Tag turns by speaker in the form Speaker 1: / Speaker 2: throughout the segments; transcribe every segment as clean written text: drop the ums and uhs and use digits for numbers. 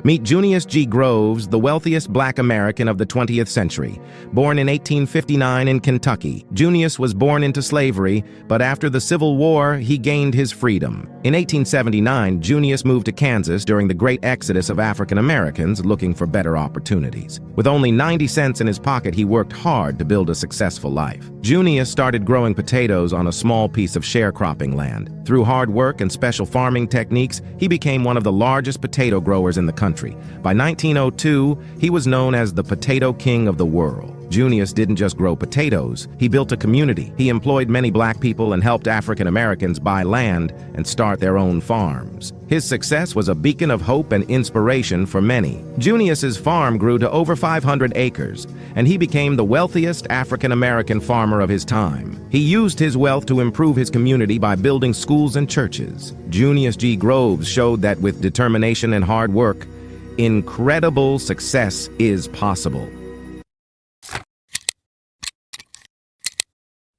Speaker 1: Meet Junius G. Groves, the wealthiest Black American of the 20th century. Born in 1859 in Kentucky, Junius was born into slavery, but after the Civil War, he gained his freedom. In 1879, Junius moved to Kansas during the Great Exodus of African Americans looking for better opportunities. With only 90 cents in his pocket, he worked hard to build a successful life. Junius started growing potatoes on a small piece of sharecropping land. Through hard work and special farming techniques, he became one of the largest potato growers in the country. By 1902, he was known as the Potato King of the world. Junius didn't just grow potatoes, he built a community. He employed many Black people and helped African Americans buy land and start their own farms. His success was a beacon of hope and inspiration for many. Junius's farm grew to over 500 acres, and he became the wealthiest African American farmer of his time. He used his wealth to improve his community by building schools and churches. Junius G. Groves showed that with determination and hard work, incredible success is possible.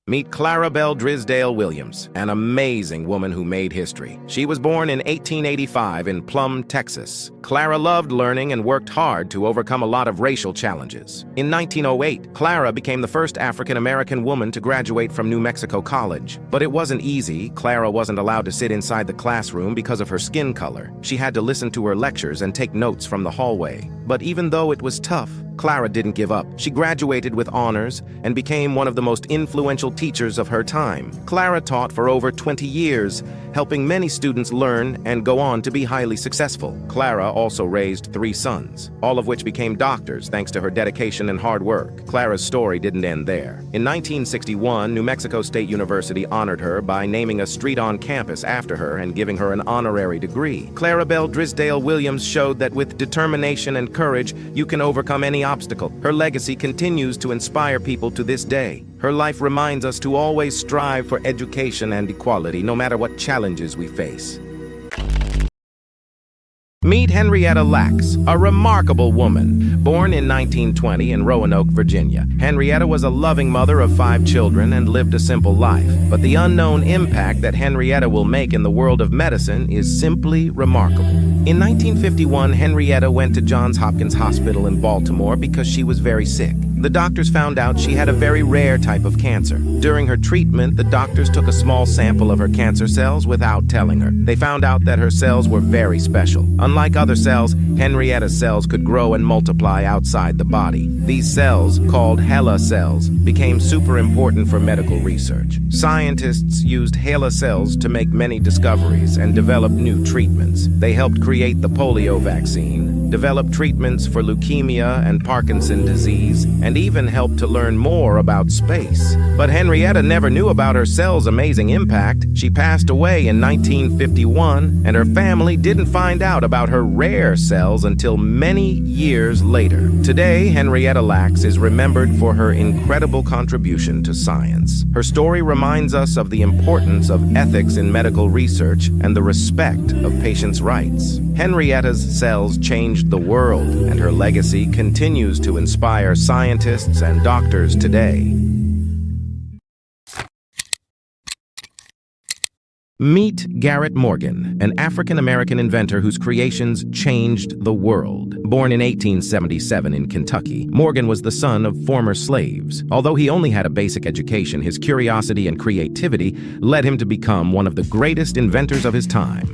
Speaker 1: Meet Clara Belle Drysdale Williams, an amazing woman who made history. She was born in 1885 in Plum, Texas. Clara loved learning and worked hard to overcome a lot of racial challenges. In 1908, Clara became the first African-American woman to graduate from New Mexico College. But it wasn't easy. Clara wasn't allowed to sit inside the classroom because of her skin color. She had to listen to her lectures and take notes from the hallway. But even though it was tough, Clara didn't give up. She graduated with honors and became one of the most influential teachers of her time. Clara taught for over 20 years, helping many students learn and go on to be highly successful. Clara also raised 3 sons, all of which became doctors thanks to her dedication and hard work. Clara's story didn't end there. In 1961, New Mexico State University honored her by naming a street on campus after her and giving her an honorary degree. Clara Belle Drysdale Williams showed that with determination and courage, you can overcome any obstacle. Her legacy continues to inspire people to this day. Her life reminds us to always strive for education and equality, no matter what challenges we face. Meet Henrietta Lacks, a remarkable woman. Born in 1920 in Roanoke, Virginia, Henrietta was a loving mother of 5 children and lived a simple life. But the unknown impact that Henrietta will make in the world of medicine is simply remarkable. In 1951, Henrietta went to Johns Hopkins Hospital in Baltimore because she was very sick. The doctors found out she had a very rare type of cancer. During her treatment, the doctors took a small sample of her cancer cells without telling her. They found out that her cells were very special. Unlike other cells, Henrietta's cells could grow and multiply outside the body. These cells, called HeLa cells, became super important for medical research. Scientists used HeLa cells to make many discoveries and develop new treatments. They helped create the polio vaccine, develop treatments for leukemia and Parkinson's disease, and even helped to learn more about space. But Henrietta never knew about her cell's amazing impact. She passed away in 1951, and her family didn't find out about her rare cells until many years later. Today, Henrietta Lacks is remembered for her incredible contribution to science. Her story reminds us of the importance of ethics in medical research and the respect of patients' rights. Henrietta's cells changed the world, and her legacy continues to inspire scientists and doctors today. Meet Garrett Morgan, an African-American inventor whose creations changed the world. Born in 1877 in Kentucky, Morgan was the son of former slaves. Although he only had a basic education, his curiosity and creativity led him to become one of the greatest inventors of his time.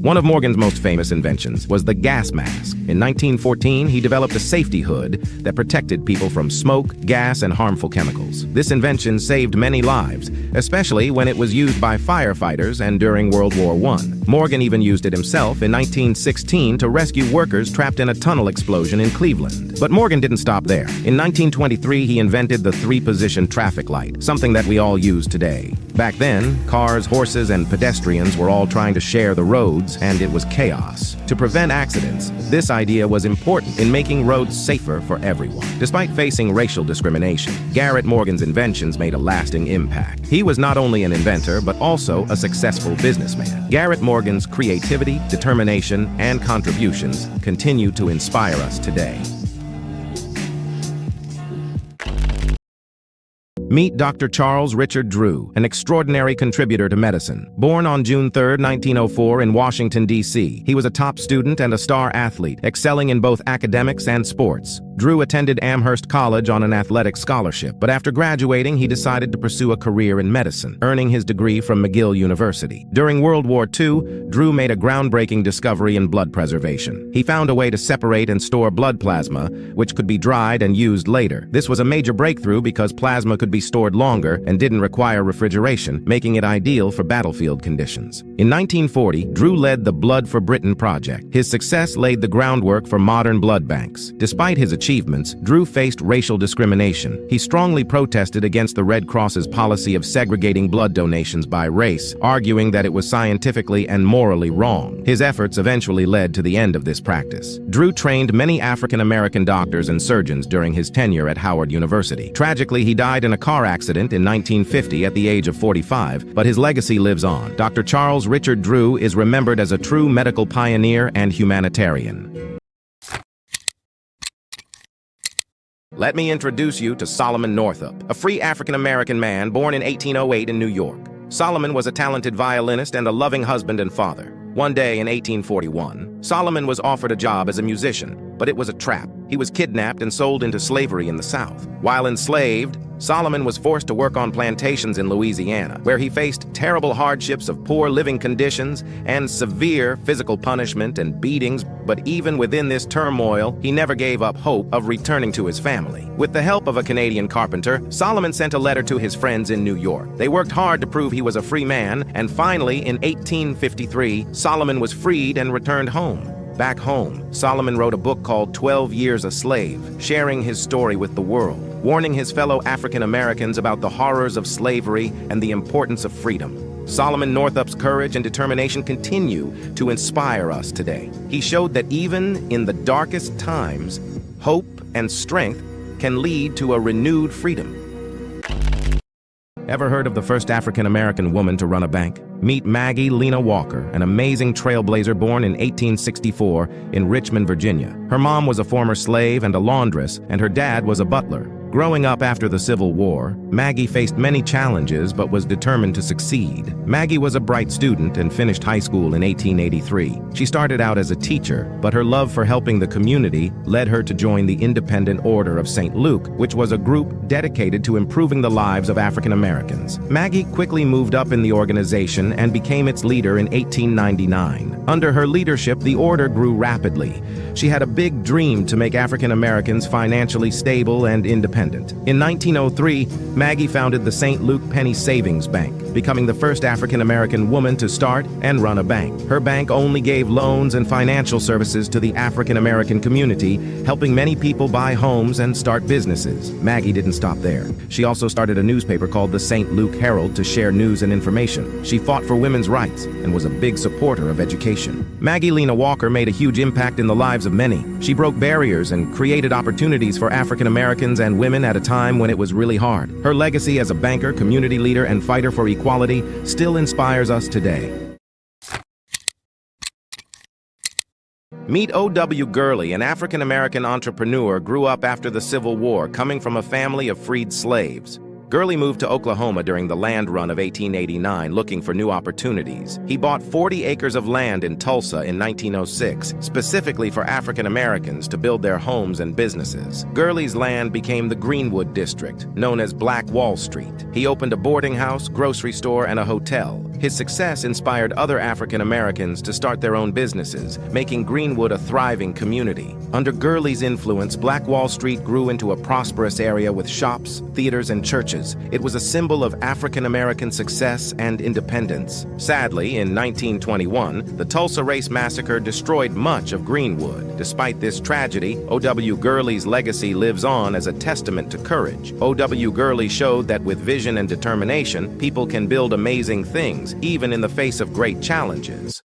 Speaker 1: One of Morgan's most famous inventions was the gas mask. In 1914, he developed a safety hood that protected people from smoke, gas, and harmful chemicals. This invention saved many lives, especially when it was used by firefighters and during World War I. Morgan even used it himself in 1916 to rescue workers trapped in a tunnel explosion in Cleveland. But Morgan didn't stop there. In 1923, he invented the 3-position traffic light, something that we all use today. Back then, cars, horses, and pedestrians were all trying to share the roads, and it was chaos. To prevent accidents, this idea was important in making roads safer for everyone. Despite facing racial discrimination, Garrett Morgan's inventions made a lasting impact. He was not only an inventor, but also a successful businessman. Garrett Morgan's creativity, determination, and contributions continue to inspire us today. Meet Dr. Charles Richard Drew, an extraordinary contributor to medicine. Born on June 3, 1904 in Washington, D.C., he was a top student and a star athlete, excelling in both academics and sports. Drew attended Amherst College on an athletic scholarship, but after graduating, he decided to pursue a career in medicine, earning his degree from McGill University. During World War II, Drew made a groundbreaking discovery in blood preservation. He found a way to separate and store blood plasma, which could be dried and used later. This was a major breakthrough because plasma could be stored longer and didn't require refrigeration, making it ideal for battlefield conditions. In 1940, Drew led the Blood for Britain project. His success laid the groundwork for modern blood banks. Despite his achievements, Drew faced racial discrimination. He strongly protested against the Red Cross's policy of segregating blood donations by race, arguing that it was scientifically and morally wrong. His efforts eventually led to the end of this practice. Drew trained many African-American doctors and surgeons during his tenure at Howard University. Tragically, he died in a car accident in 1950 at the age of 45, but his legacy lives on. Dr. Charles Richard Drew is remembered as a true medical pioneer and humanitarian. Let me introduce you to Solomon Northup, a free African-American man born in 1808 in New York. Solomon was a talented violinist and a loving husband and father. One day in 1841, Solomon was offered a job as a musician, but it was a trap. He was kidnapped and sold into slavery in the South. While enslaved, Solomon was forced to work on plantations in Louisiana, where he faced terrible hardships of poor living conditions and severe physical punishment and beatings, but even within this turmoil, he never gave up hope of returning to his family. With the help of a Canadian carpenter, Solomon sent a letter to his friends in New York. They worked hard to prove he was a free man, and finally, in 1853, Solomon was freed and returned home. Back home, Solomon wrote a book called 12 Years a Slave, sharing his story with the world, warning his fellow African Americans about the horrors of slavery and the importance of freedom. Solomon Northup's courage and determination continue to inspire us today. He showed that even in the darkest times, hope and strength can lead to a renewed freedom. Ever heard of the first African-American woman to run a bank? Meet Maggie Lena Walker, an amazing trailblazer born in 1864 in Richmond, Virginia. Her mom was a former slave and a laundress, and her dad was a butler. Growing up after the Civil War, Maggie faced many challenges but was determined to succeed. Maggie was a bright student and finished high school in 1883. She started out as a teacher, but her love for helping the community led her to join the Independent Order of St. Luke, which was a group dedicated to improving the lives of African Americans. Maggie quickly moved up in the organization and became its leader in 1899. Under her leadership, the order grew rapidly. She had a big dream to make African Americans financially stable and independent. In 1903, Maggie founded the St. Luke Penny Savings Bank, becoming the first African-American woman to start and run a bank. Her bank only gave loans and financial services to the African-American community, helping many people buy homes and start businesses. Maggie didn't stop there. She also started a newspaper called the St. Luke Herald to share news and information. She fought for women's rights and was a big supporter of education. Maggie Lena Walker made a huge impact in the lives of many. She broke barriers and created opportunities for African Americans and women at a time when it was really hard. Her legacy as a banker, community leader, and fighter for equality still inspires us today. Meet O.W. Gurley, an African-American entrepreneur grew up after the Civil War, coming from a family of freed slaves. Gurley moved to Oklahoma during the land run of 1889 looking for new opportunities. He bought 40 acres of land in Tulsa in 1906, specifically for African Americans to build their homes and businesses. Gurley's land became the Greenwood District, known as Black Wall Street. He opened a boarding house, grocery store, and a hotel. His success inspired other African Americans to start their own businesses, making Greenwood a thriving community. Under Gurley's influence, Black Wall Street grew into a prosperous area with shops, theaters, and churches. It was a symbol of African American success and independence. Sadly, in 1921, the Tulsa Race Massacre destroyed much of Greenwood. Despite this tragedy, O.W. Gurley's legacy lives on as a testament to courage. O.W. Gurley showed that with vision and determination, people can build amazing things, even in the face of great challenges.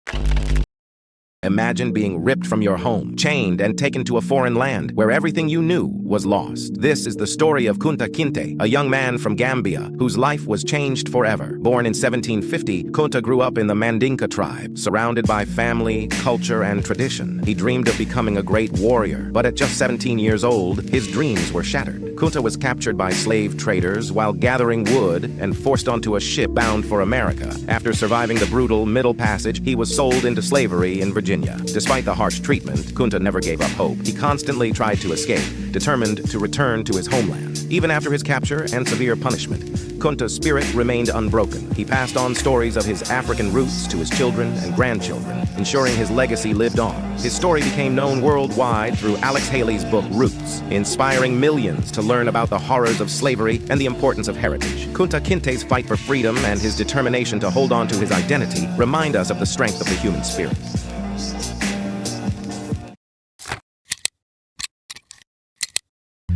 Speaker 1: Imagine being ripped from your home, chained, and taken to a foreign land where everything you knew was lost. This is the story of Kunta Kinte, a young man from Gambia whose life was changed forever. Born in 1750, Kunta grew up in the Mandinka tribe, surrounded by family, culture, and tradition. He dreamed of becoming a great warrior, but at just 17 years old, his dreams were shattered. Kunta was captured by slave traders while gathering wood and forced onto a ship bound for America. After surviving the brutal Middle Passage, he was sold into slavery in Virginia. Despite the harsh treatment, Kunta never gave up hope. He constantly tried to escape, determined to return to his homeland. Even after his capture and severe punishment, Kunta's spirit remained unbroken. He passed on stories of his African roots to his children and grandchildren, ensuring his legacy lived on. His story became known worldwide through Alex Haley's book Roots, inspiring millions to learn about the horrors of slavery and the importance of heritage. Kunta Kinte's fight for freedom and his determination to hold on to his identity remind us of the strength of the human spirit.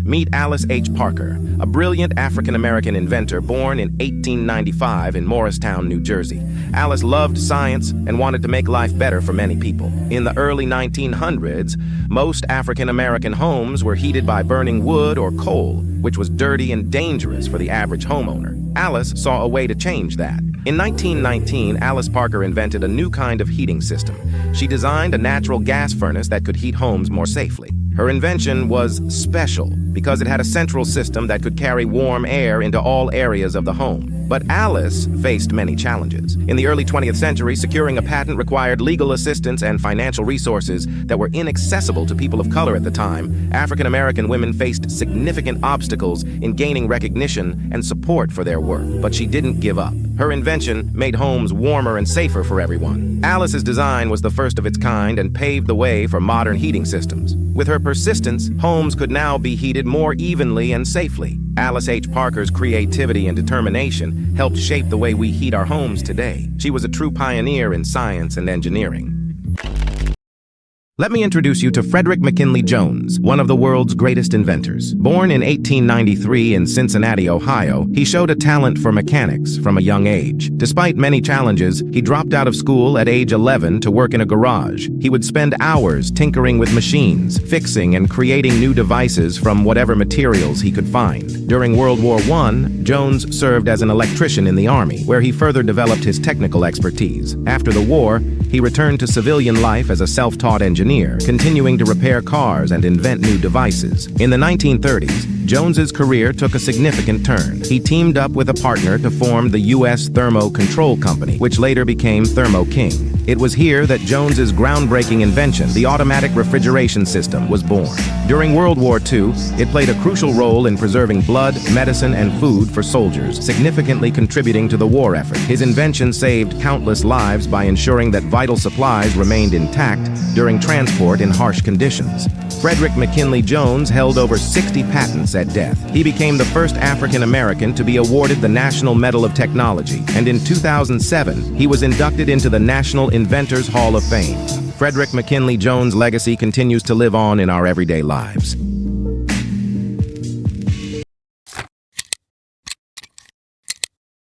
Speaker 1: Meet Alice H. Parker, a brilliant African-American inventor born in 1895 in Morristown, New Jersey. Alice loved science and wanted to make life better for many people. In the early 1900s, most African-American homes were heated by burning wood or coal, which was dirty and dangerous for the average homeowner. Alice saw a way to change that. In 1919, Alice Parker invented a new kind of heating system. She designed a natural gas furnace that could heat homes more safely. Her invention was special because it had a central system that could carry warm air into all areas of the home. But Alice faced many challenges. In the early 20th century, securing a patent required legal assistance and financial resources that were inaccessible to people of color at the time. African American women faced significant obstacles in gaining recognition and support for their work. But she didn't give up. Her invention made homes warmer and safer for everyone. Alice's design was the first of its kind and paved the way for modern heating systems. With her persistence, homes could now be heated more evenly and safely. Alice H. Parker's creativity and determination helped shape the way we heat our homes today. She was a true pioneer in science and engineering. Let me introduce you to Frederick McKinley Jones, one of the world's greatest inventors. Born in 1893 in Cincinnati, Ohio, he showed a talent for mechanics from a young age. Despite many challenges, he dropped out of school at age 11 to work in a garage. He would spend hours tinkering with machines, fixing and creating new devices from whatever materials he could find. During World War I, Jones served as an electrician in the Army, where he further developed his technical expertise. After the war, he returned to civilian life as a self-taught engineer, continuing to repair cars and invent new devices. In the 1930s, Jones's career took a significant turn. He teamed up with a partner to form the U.S. Thermo Control Company, which later became Thermo King. It was here that Jones's groundbreaking invention, the automatic refrigeration system, was born. During World War II, it played a crucial role in preserving blood, medicine, and food for soldiers, significantly contributing to the war effort. His invention saved countless lives by ensuring that vital supplies remained intact during transport in harsh conditions. Frederick McKinley Jones held over 60 patents at death. He became the first African American to be awarded the National Medal of Technology, and in 2007, he was inducted into the National Inventors Hall of Fame. Frederick McKinley Jones' legacy continues to live on in our everyday lives.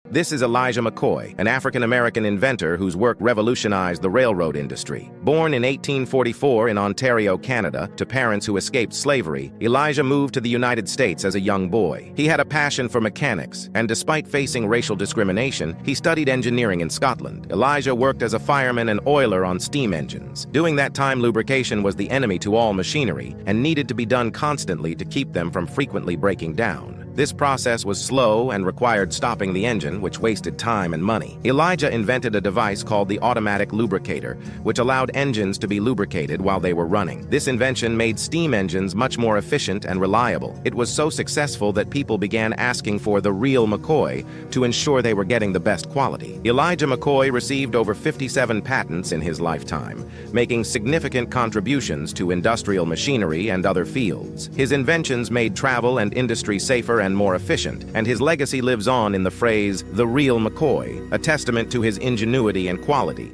Speaker 1: This is Elijah McCoy, an African-American inventor whose work revolutionized the railroad industry. Born in 1844 in Ontario, Canada, to parents who escaped slavery, Elijah moved to the United States as a young boy. He had a passion for mechanics, and despite facing racial discrimination, he studied engineering in Scotland. Elijah worked as a fireman and oiler on steam engines. During that time, lubrication was the enemy to all machinery and needed to be done constantly to keep them from frequently breaking down. This process was slow and required stopping the engine, which wasted time and money. Elijah invented a device called the automatic lubricator, which allowed engines to be lubricated while they were running. This invention made steam engines much more efficient and reliable. It was so successful that people began asking for the real McCoy to ensure they were getting the best quality. Elijah McCoy received over 57 patents in his lifetime, making significant contributions to industrial machinery and other fields. His inventions made travel and industry safer and more efficient, and his legacy lives on in the phrase, "the real McCoy," a testament to his ingenuity and quality.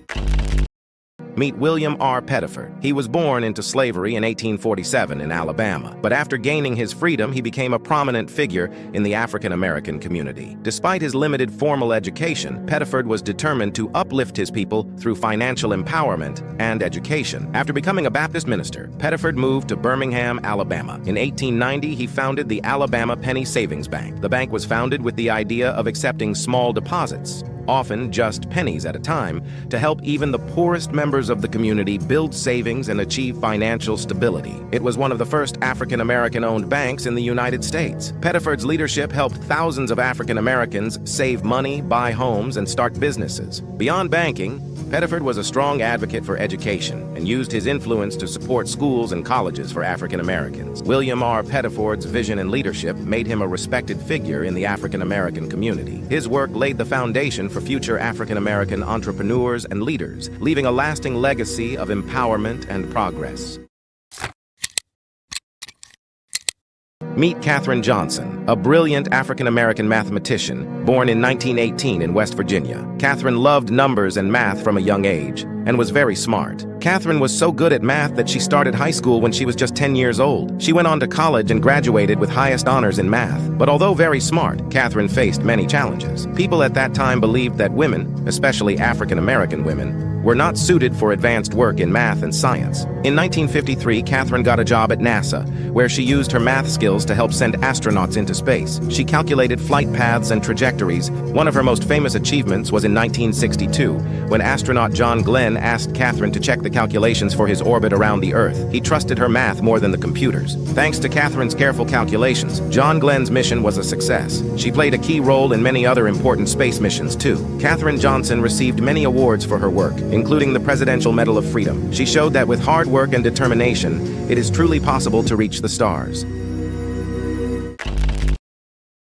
Speaker 1: Meet William R. Pettiford. He was born into slavery in 1847 in Alabama, but after gaining his freedom, he became a prominent figure in the African-American community. Despite his limited formal education, Pettiford was determined to uplift his people through financial empowerment and education. After becoming a Baptist minister, Pettiford moved to Birmingham, Alabama. In 1890, he founded the Alabama Penny Savings Bank. The bank was founded with the idea of accepting small deposits, often just pennies at a time, to help even the poorest members of the community build savings and achieve financial stability. It was one of the first African-American-owned banks in the United States. Pettiford's leadership helped thousands of African Americans save money, buy homes, and start businesses. Beyond banking, Pettiford was a strong advocate for education and used his influence to support schools and colleges for African Americans. William R. Pettiford's vision and leadership made him a respected figure in the African American community. His work laid the foundation for future African American entrepreneurs and leaders, leaving a lasting legacy of empowerment and progress. Meet Katherine Johnson, a brilliant African-American mathematician born in 1918 in West Virginia. Katherine loved numbers and math from a young age and was very smart. Katherine was so good at math that she started high school when she was just 10 years old. She went on to college and graduated with highest honors in math. But although very smart, Katherine faced many challenges. People at that time believed that women, especially African-American women, were not suited for advanced work in math and science. In 1953, Katherine got a job at NASA, where she used her math skills to help send astronauts into space. She calculated flight paths and trajectories. One of her most famous achievements was in 1962, when astronaut John Glenn asked Katherine to check the calculations for his orbit around the Earth. He trusted her math more than the computers. Thanks to Katherine's careful calculations, John Glenn's mission was a success. She played a key role in many other important space missions, too. Katherine Johnson received many awards for her work, including the Presidential Medal of Freedom. She showed that with hard work and determination, it is truly possible to reach the stars.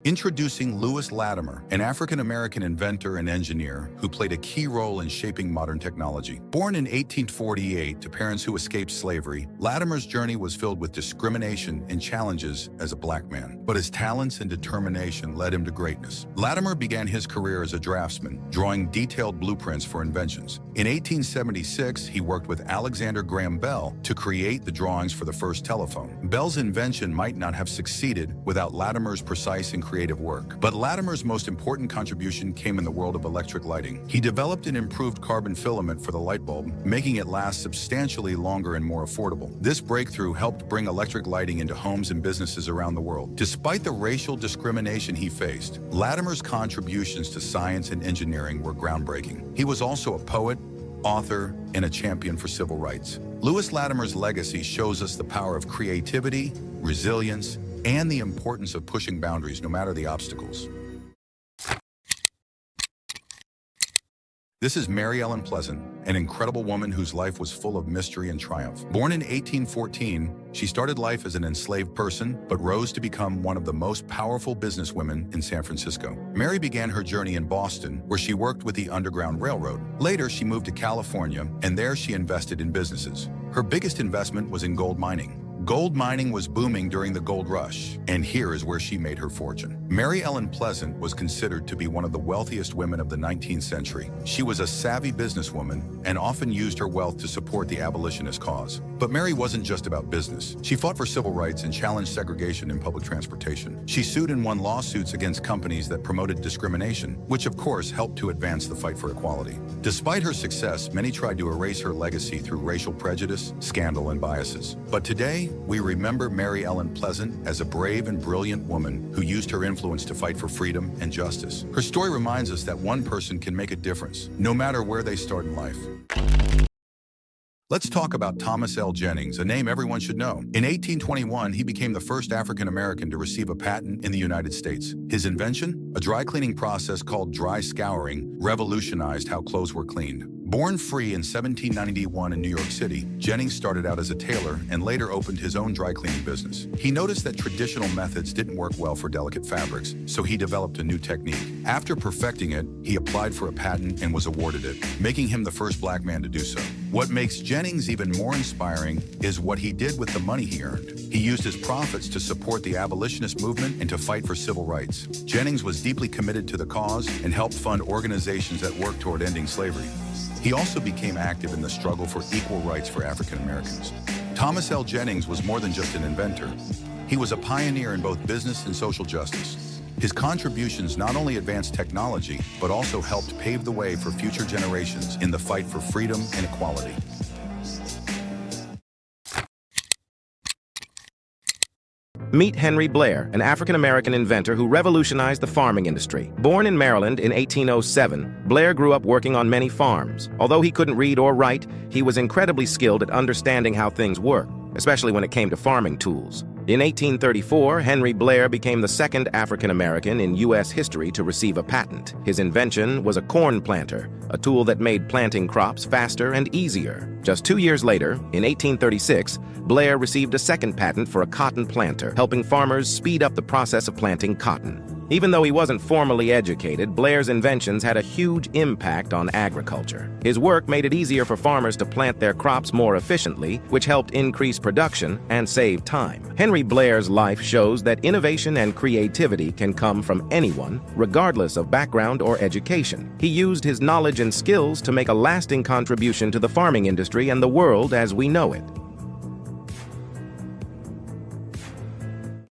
Speaker 2: Introducing Lewis Latimer, an African-American inventor and engineer who played a key role in shaping modern technology. Born in 1848 to parents who escaped slavery, Latimer's journey was filled with discrimination and challenges as a black man. But his talents and determination led him to greatness. Latimer began his career as a draftsman, drawing detailed blueprints for inventions. In 1876, he worked with Alexander Graham Bell to create the drawings for the first telephone. Bell's invention might not have succeeded without Latimer's precise and creative work. But Latimer's most important contribution came in the world of electric lighting. He developed an improved carbon filament for the light bulb, making it last substantially longer and more affordable. This breakthrough helped bring electric lighting into homes and businesses around the world. Despite the racial discrimination he faced, Latimer's contributions to science and engineering were groundbreaking. He was also a poet, author, and a champion for civil rights. Lewis Latimer's legacy shows us the power of creativity, resilience, and the importance of pushing boundaries no matter the obstacles. This is Mary Ellen Pleasant, an incredible woman whose life was full of mystery and triumph. Born in 1814, she started life as an enslaved person, but rose to become one of the most powerful businesswomen in San Francisco. Mary began her journey in Boston, where she worked with the Underground Railroad. Later, she moved to California, and there she invested in businesses. Her biggest investment was in gold mining. Gold mining was booming during the gold rush, and here is where she made her fortune. Mary Ellen Pleasant was considered to be one of the wealthiest women of the 19th century. She was a savvy businesswoman and often used her wealth to support the abolitionist cause. But Mary wasn't just about business. She fought for civil rights and challenged segregation in public transportation. She sued and won lawsuits against companies that promoted discrimination, which of course helped to advance the fight for equality. Despite her success, many tried to erase her legacy through racial prejudice, scandal, and biases. But today, we remember Mary Ellen Pleasant as a brave and brilliant woman who used her influence to fight for freedom and justice. Her story reminds us that one person can make a difference, no matter where they start in life. Let's talk about Thomas L. Jennings, a name everyone should know. In 1821, he became the first African-American to receive a patent in the United States. His invention, a dry cleaning process called dry scouring, revolutionized how clothes were cleaned. Born free in 1791 in New York City, Jennings started out as a tailor and later opened his own dry cleaning business. He noticed that traditional methods didn't work well for delicate fabrics, so he developed a new technique. After perfecting it, he applied for a patent and was awarded it, making him the first black man to do so. What makes Jennings even more inspiring is what he did with the money he earned. He used his profits to support the abolitionist movement and to fight for civil rights. Jennings was deeply committed to the cause and helped fund organizations that worked toward ending slavery. He also became active in the struggle for equal rights for African Americans. Thomas L. Jennings was more than just an inventor. He was a pioneer in both business and social justice. His contributions not only advanced technology, but also helped pave the way for future generations in the fight for freedom and equality.
Speaker 1: Meet Henry Blair, an African-American inventor who revolutionized the farming industry. Born in Maryland in 1807, Blair grew up working on many farms. Although he couldn't read or write, he was incredibly skilled at understanding how things work, especially when it came to farming tools. In 1834, Henry Blair became the second African-American in U.S. history to receive a patent. His invention was a corn planter, a tool that made planting crops faster and easier. Just 2 years later, in 1836, Blair received a second patent for a cotton planter, helping farmers speed up the process of planting cotton. Even though he wasn't formally educated, Blair's inventions had a huge impact on agriculture. His work made it easier for farmers to plant their crops more efficiently, which helped increase production and save time. Henry Blair's life shows that innovation and creativity can come from anyone, regardless of background or education. He used his knowledge and skills to make a lasting contribution to the farming industry and the world as we know it.